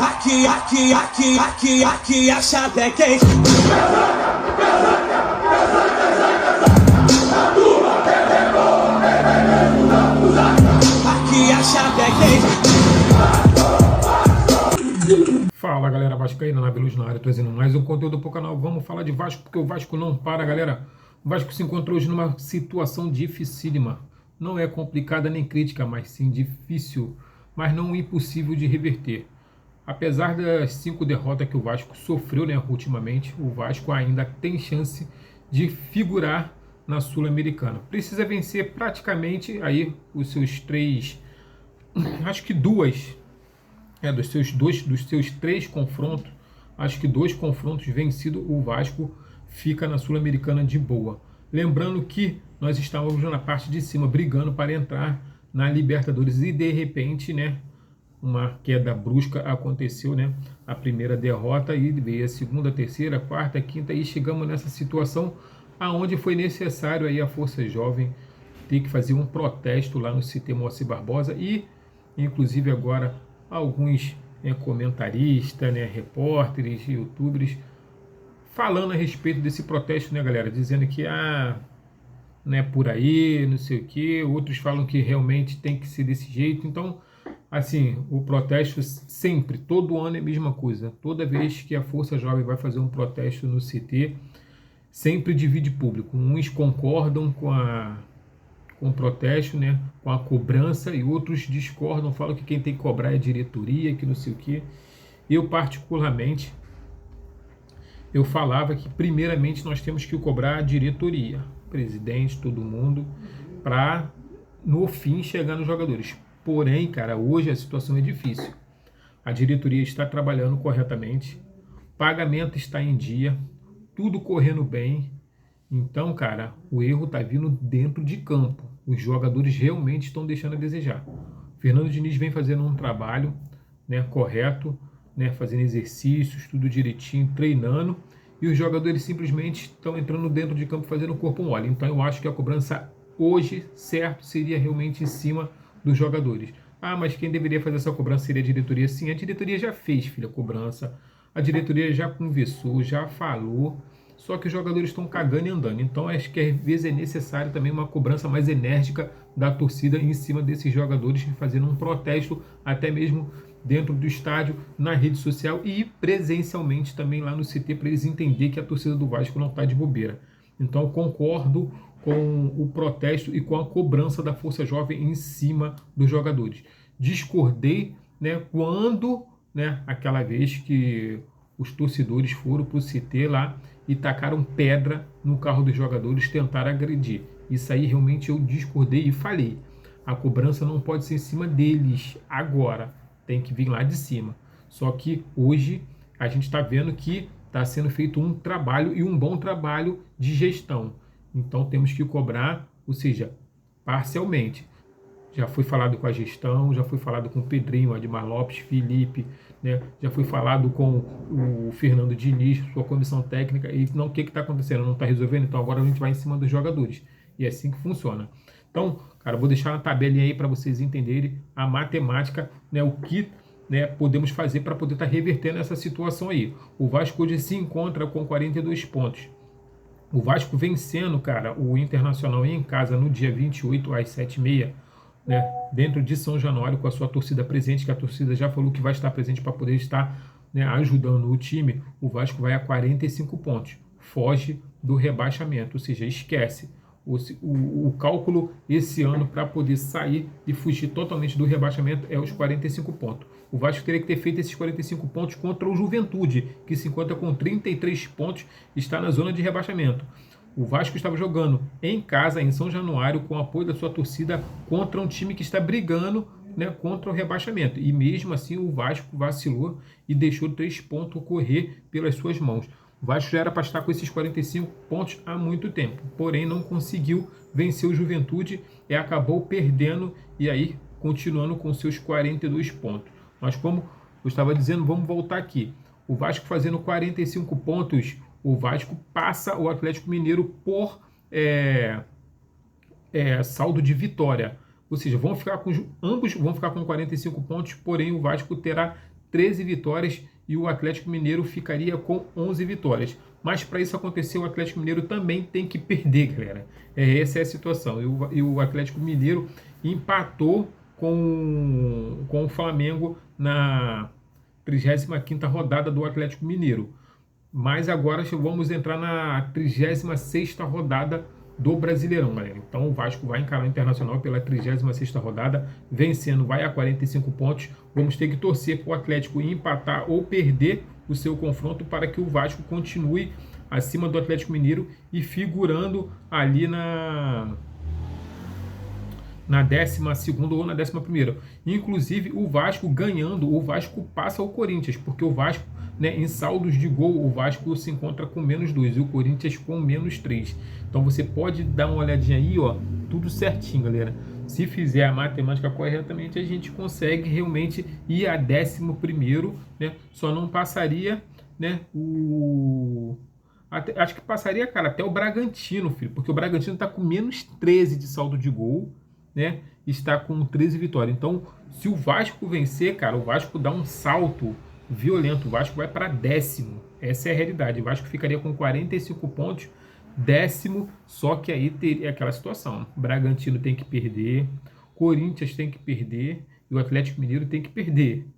Aqui a chave é quente. Aqui a chave é quente. Fala galera, Vascaína na Luz na área, trazendo mais um conteúdo para o canal. Vamos falar de Vasco, porque o Vasco não para, galera. O Vasco se encontra hoje numa situação dificílima. Não é complicada nem crítica, mas sim difícil, mas não impossível de reverter. Apesar das 5 derrotas que o Vasco sofreu, né, ultimamente, o Vasco ainda tem chance de figurar na Sul-Americana. Precisa vencer praticamente aí os seus 3, acho que dos seus 3 confrontos, acho que 2 confrontos vencidos, o Vasco fica na Sul-Americana de boa. Lembrando que nós estávamos na parte de cima brigando para entrar na Libertadores e de repente, né, uma queda brusca aconteceu, né? A primeira derrota e veio a segunda, terceira, quarta, quinta e chegamos nessa situação aonde foi necessário aí a Força Jovem ter que fazer um protesto lá no CT Moacir Barbosa e inclusive agora alguns comentaristas, né, repórteres, youtubers falando a respeito desse protesto, né, galera, dizendo que não é por aí, não sei o que, outros falam que realmente tem que ser desse jeito. Então, assim, o protesto sempre, todo ano é a mesma coisa. Toda vez que a Força Jovem vai fazer um protesto no CT, sempre divide público. Uns concordam com o protesto, né, com a cobrança, e outros discordam, falam que quem tem que cobrar é a diretoria, que não sei o que. Eu, particularmente, eu falava que primeiramente nós temos que cobrar a diretoria, presidente, todo mundo, para no fim chegar nos jogadores. Porém, cara, hoje a situação é difícil. A diretoria está trabalhando corretamente, pagamento está em dia, tudo correndo bem. Então, cara, o erro está vindo dentro de campo. Os jogadores realmente estão deixando a desejar. Fernando Diniz vem fazendo um trabalho, né, correto, né, fazendo exercícios, tudo direitinho, treinando, e os jogadores simplesmente estão entrando dentro de campo fazendo corpo mole. Então eu acho que a cobrança hoje, certo, seria realmente em cima dos jogadores. Mas quem deveria fazer essa cobrança seria a diretoria. Sim, a diretoria já fez, filha, a cobrança. A diretoria já conversou, já falou, só que os jogadores estão cagando e andando. Então acho que às vezes é necessário também uma cobrança mais enérgica da torcida em cima desses jogadores, fazendo um protesto até mesmo dentro do estádio, na rede social e presencialmente também lá no CT, para eles entenderem que a torcida do Vasco não está de bobeira. Então eu concordo com o protesto e com a cobrança da Força Jovem em cima dos jogadores. Discordei, né, quando, né, aquela vez que os torcedores foram para o CT lá e tacaram pedra no carro dos jogadores, tentaram agredir. Isso aí realmente eu discordei e falei. A cobrança não pode ser em cima deles agora, tem que vir lá de cima. Só que hoje a gente está vendo que está sendo feito um trabalho e um bom trabalho de gestão. Então temos que cobrar, ou seja, parcialmente. Já foi falado com a gestão, já foi falado com o Pedrinho, Admar Lopes, Felipe, né? Já foi falado com o Fernando Diniz, sua comissão técnica, e não, o que está acontecendo? Não está resolvendo? Então agora a gente vai em cima dos jogadores. E é assim que funciona. Então, cara, vou deixar uma tabelinha aí para vocês entenderem a matemática, né, o que, né, podemos fazer para poder estar revertendo essa situação aí. O Vasco hoje se encontra com 42 pontos. O Vasco vencendo, cara, o Internacional em casa no dia 28 às 7h30, né, dentro de São Januário, com a sua torcida presente, que a torcida já falou que vai estar presente para poder estar, né, ajudando o time. O Vasco vai a 45 pontos, foge do rebaixamento, ou seja, esquece. O cálculo esse ano para poder sair e fugir totalmente do rebaixamento é os 45 pontos. O Vasco teria que ter feito esses 45 pontos contra o Juventude, que se encontra com 33 pontos, está na zona de rebaixamento. O Vasco estava jogando em casa, em São Januário, com o apoio da sua torcida, contra um time que está brigando, né, contra o rebaixamento. E mesmo assim o Vasco vacilou e deixou 3 pontos correr pelas suas mãos. O Vasco já era para estar com esses 45 pontos há muito tempo, porém não conseguiu vencer o Juventude e acabou perdendo e aí continuando com seus 42 pontos. Mas como eu estava dizendo, vamos voltar aqui. O Vasco fazendo 45 pontos, o Vasco passa o Atlético Mineiro por saldo de vitória. Ou seja, ambos vão ficar com 45 pontos, porém o Vasco terá 13 vitórias e o Atlético Mineiro ficaria com 11 vitórias. Mas para isso acontecer, o Atlético Mineiro também tem que perder, galera. Essa é a situação. E o Atlético Mineiro empatou com o Flamengo na 35ª rodada do Atlético Mineiro. Mas agora vamos entrar na 36ª rodada do Brasileirão, galera. Então o Vasco vai encarar o Internacional pela 36ª rodada, vencendo, vai a 45 pontos. Vamos ter que torcer para o Atlético empatar ou perder o seu confronto para que o Vasco continue acima do Atlético Mineiro e figurando ali na 12ª ou na 11ª. Inclusive, o Vasco ganhando, o Vasco passa o Corinthians, porque o Vasco, né, em saldos de gol, o Vasco se encontra com -2 e o Corinthians com -3. Então você pode dar uma olhadinha aí, ó, tudo certinho, galera. Se fizer a matemática corretamente, a gente consegue realmente ir a 11º, né? Só não passaria, né, acho que passaria, cara, até o Bragantino, filho, porque o Bragantino está com -13 de saldo de gol, né? Está com 13 vitórias. Então, se o Vasco vencer, cara, o Vasco dá um salto violento. O Vasco vai para 10º. Essa é a realidade. O Vasco ficaria com 45 pontos, 10º. Só que aí teria aquela situação: Bragantino tem que perder, Corinthians tem que perder e o Atlético Mineiro tem que perder.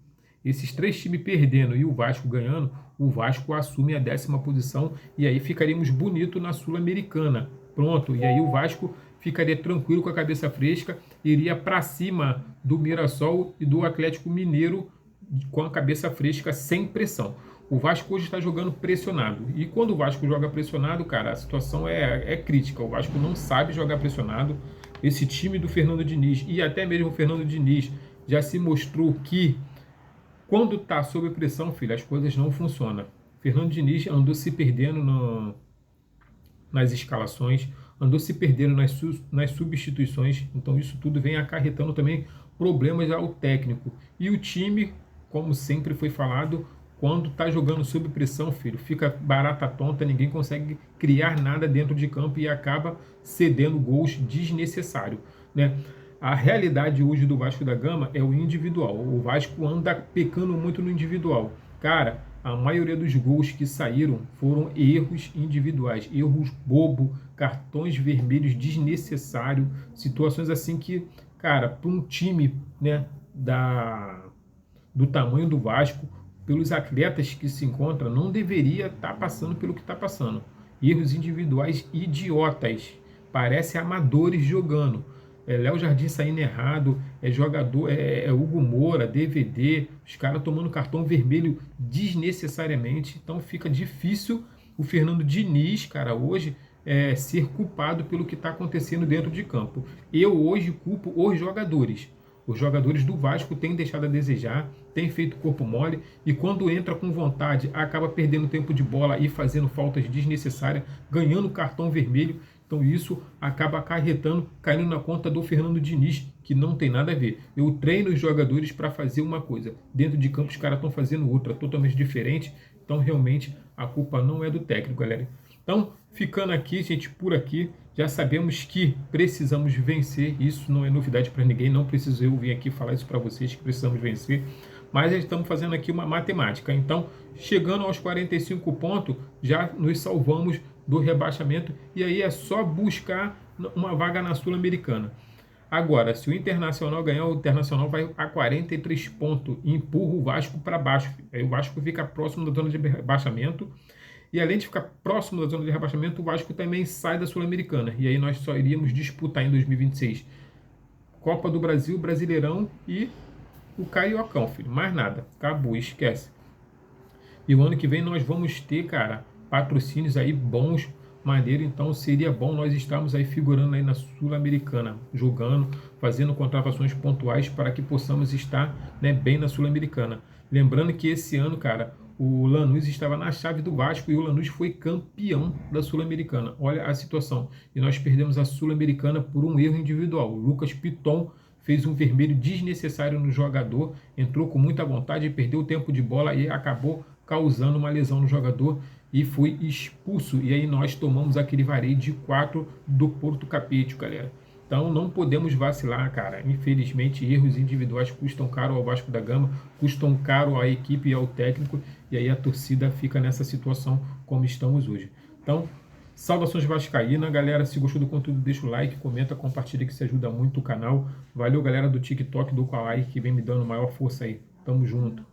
Esses 3 times perdendo e o Vasco ganhando, o Vasco assume a 10ª posição e aí ficaríamos bonito na Sul-Americana. Pronto. E aí o Vasco ficaria tranquilo, com a cabeça fresca, iria para cima do Mirassol e do Atlético Mineiro com a cabeça fresca, sem pressão. O Vasco hoje está jogando pressionado. E quando o Vasco joga pressionado, cara, a situação é crítica. O Vasco não sabe jogar pressionado. Esse time do Fernando Diniz, e até mesmo o Fernando Diniz, já se mostrou que quando está sob pressão, filho, as coisas não funcionam. Fernando Diniz andou se perdendo nas escalações, andou se perdendo nas substituições, então isso tudo vem acarretando também problemas ao técnico. E o time, como sempre foi falado, quando está jogando sob pressão, filho, fica barata tonta, ninguém consegue criar nada dentro de campo e acaba cedendo gols desnecessários, né? A realidade hoje do Vasco da Gama é o individual. O Vasco anda pecando muito no individual. Cara, a maioria dos gols que saíram foram erros individuais, erros bobo, cartões vermelhos desnecessários, situações assim que, cara, para um time, né, do tamanho do Vasco, pelos atletas que se encontram, não deveria estar passando pelo que está passando. Erros individuais idiotas, parece amadores jogando. Léo Jardim saindo errado, jogador, Hugo Moura, DVD, os caras tomando cartão vermelho desnecessariamente. Então fica difícil o Fernando Diniz, cara, hoje ser culpado pelo que está acontecendo dentro de campo. Eu hoje culpo os jogadores. Os jogadores do Vasco têm deixado a desejar, têm feito corpo mole e quando entra com vontade acaba perdendo tempo de bola e fazendo faltas desnecessárias, ganhando cartão vermelho. Então isso acaba acarretando, caindo na conta do Fernando Diniz, que não tem nada a ver. Eu treino os jogadores para fazer uma coisa. Dentro de campo os caras estão fazendo outra, totalmente diferente. Então realmente a culpa não é do técnico, galera. Então, ficando aqui, gente, por aqui, já sabemos que precisamos vencer. Isso não é novidade para ninguém, não preciso eu vir aqui falar isso para vocês, que precisamos vencer. Mas estamos fazendo aqui uma matemática. Então, chegando aos 45 pontos, já nos salvamos do rebaixamento e aí é só buscar uma vaga na Sul-Americana. Agora, se o Internacional ganhar, o Internacional vai a 43 pontos e empurra o Vasco para baixo. Aí o Vasco fica próximo da zona de rebaixamento e além de ficar próximo da zona de rebaixamento, o Vasco também sai da Sul-Americana. E aí nós só iríamos disputar em 2026 Copa do Brasil, Brasileirão e o Cariocão, filho. Mais nada. Acabou, esquece. E o ano que vem nós vamos ter, cara, patrocínios aí bons, maneiro, então seria bom nós estarmos aí figurando aí na Sul-Americana, jogando, fazendo contratações pontuais para que possamos estar, né, bem na Sul-Americana. Lembrando que esse ano, cara, o Lanús estava na chave do Vasco e o Lanús foi campeão da Sul-Americana. Olha a situação. E nós perdemos a Sul-Americana por um erro individual. O Lucas Piton fez um vermelho desnecessário no jogador, entrou com muita vontade, perdeu o tempo de bola e acabou causando uma lesão no jogador e foi expulso. E aí nós tomamos aquele vareio de 4 do Porto Capetio, galera. Então não podemos vacilar, cara. Infelizmente, erros individuais custam caro ao Vasco da Gama, custam caro à equipe e ao técnico, e aí a torcida fica nessa situação como estamos hoje. Então, saudações vascaína, galera. Se gostou do conteúdo, deixa o like, comenta, compartilha, que isso ajuda muito o canal. Valeu, galera do TikTok, do Kawaii, que vem me dando maior força aí. Tamo junto.